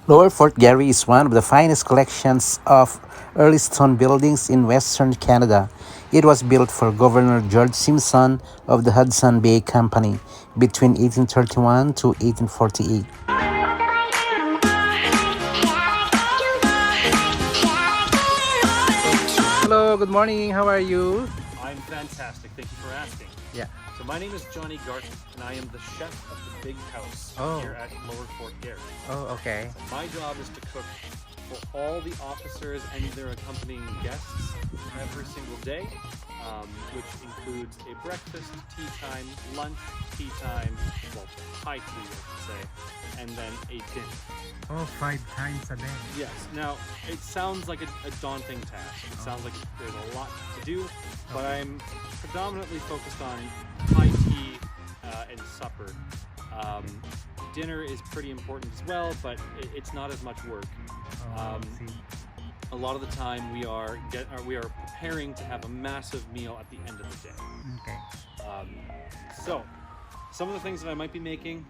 Lower Fort Garry is one of the finest collections of early stone buildings in Western Canada. It was built for Governor George Simpson of the Hudson Bay Company between 1831 to 1848. Hello, good morning. How are you? I'm fantastic. Thank you for asking. Yeah. So my name is Johnny Garten, and I am the chef of the Big House here at Lower Fort Garry. Oh, okay. My job is to cook for all the officers and their accompanying guests every single day, which includes a breakfast, tea time, lunch, tea time, well, high tea, I should say, and then a dinner. Oh, 5 times a day. Yes. Now, it sounds like a daunting task. It sounds like there's a lot to do, but I'm predominantly focused on high tea and supper. Dinner is pretty important as well, but it's not as much work. A lot of the time we are preparing to have a massive meal at the end of the day. Okay. So, some of the things that I might be making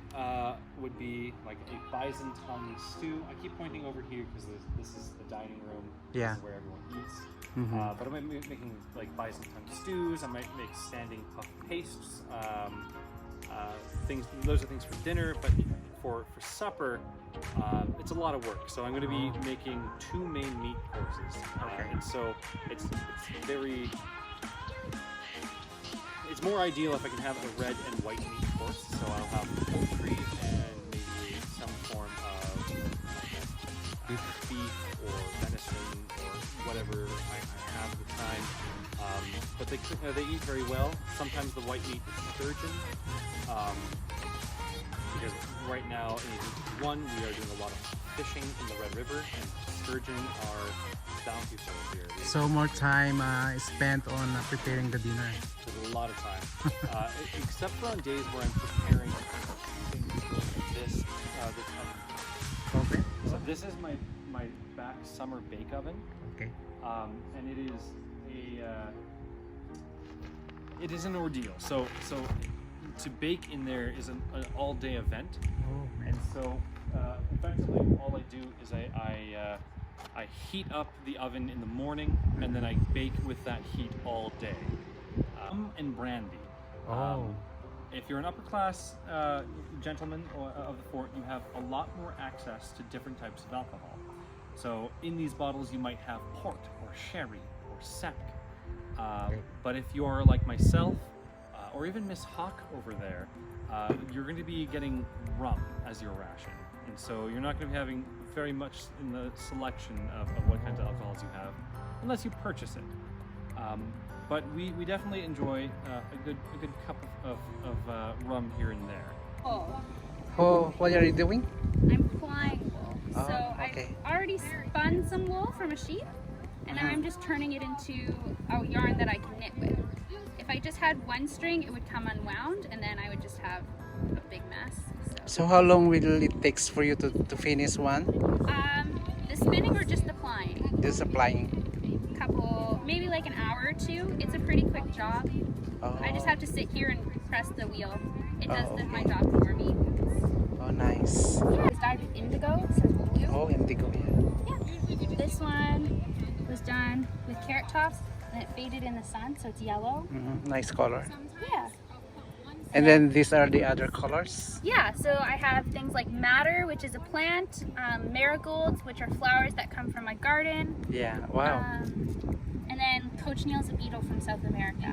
would be like a bison tongue stew. I keep pointing over here because this is the dining room. Yeah. This is where everyone eats. Mm-hmm. But I might be making like bison tongue stews. I might make standing puff pastes. Those are things for dinner, but for supper, it's a lot of work. So I'm going to be making 2 main meat courses, and so it's more ideal if I can have a red and white meat course. So I'll have poultry and maybe some form of beef or venison or whatever I have at the time. But they eat very well. Sometimes the white meat is sturgeon. Because right now in one we are doing a lot of fishing in the Red River, and sturgeon are bountiful here. So more time spent on preparing the dinner. There's a lot of time, except for on days where I'm preparing things like this oven. Okay. So this is my back summer bake oven. Okay. And it is an ordeal. So to bake in there is an all-day event. Oh, man. And so effectively all I do is I heat up the oven in the morning, and then I bake with that heat all day. And brandy. If you're an upper class gentleman of the fort, you have a lot more access to different types of alcohol. So in these bottles you might have port or sherry or sec. But if you're like myself, or even Miss Hawk over there, you're going to be getting rum as your ration. And so you're not going to be having very much in the selection of what kinds of alcohols you have, unless you purchase it. But we definitely enjoy a good cup of rum here and there. Oh, what are you doing? I'm flying wool. So okay. I've already spun some wool from a sheep, and now I'm just turning it into a yarn that I can knit with. If I just had one string, it would come unwound, and then I would just have a big mess. So how long will it take for you to finish one? The spinning or just applying? Just applying. Maybe like an hour or 2. It's a pretty quick job. Oh. I just have to sit here and press the wheel. It does my okay. job for me. Oh, nice. It's dyed with indigo, it says blue. Oh, indigo, yeah. Yeah. This one was done with carrot tops, and it faded in the sun, so it's yellow. Mm-hmm. Nice color. Yeah. And then these are the other colors? Yeah, so I have things like madder, which is a plant, marigolds, which are flowers that come from my garden. Yeah, wow. And then cochineal's a beetle from South America,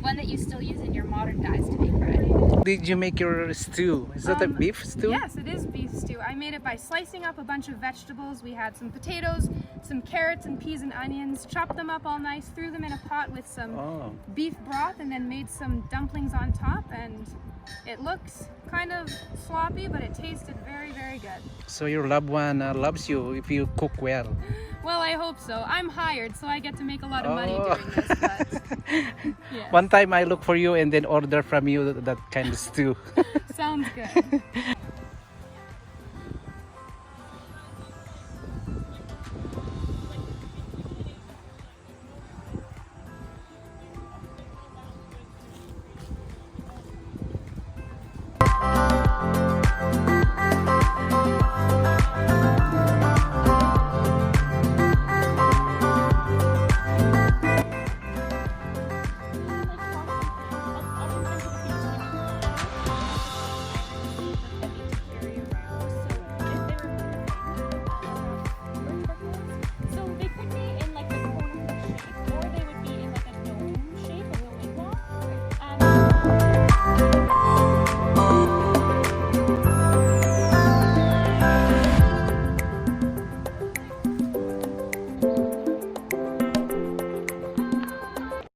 one that you still use in your modern dyes to make bread. Did you make your stew? Is that a beef stew? Yes, it is beef stew. I made it by slicing up a bunch of vegetables. We had some potatoes, some carrots and peas and onions, chopped them up all nice, threw them in a pot with some beef broth, and then made some dumplings on top. And it looks kind of sloppy, but it tasted very, very good. So your loved one loves you if you cook well. Well, I hope so. I'm hired, so I get to make a lot of money doing this. But yes. One time I look for you and then order from you that kind of stew. Sounds good.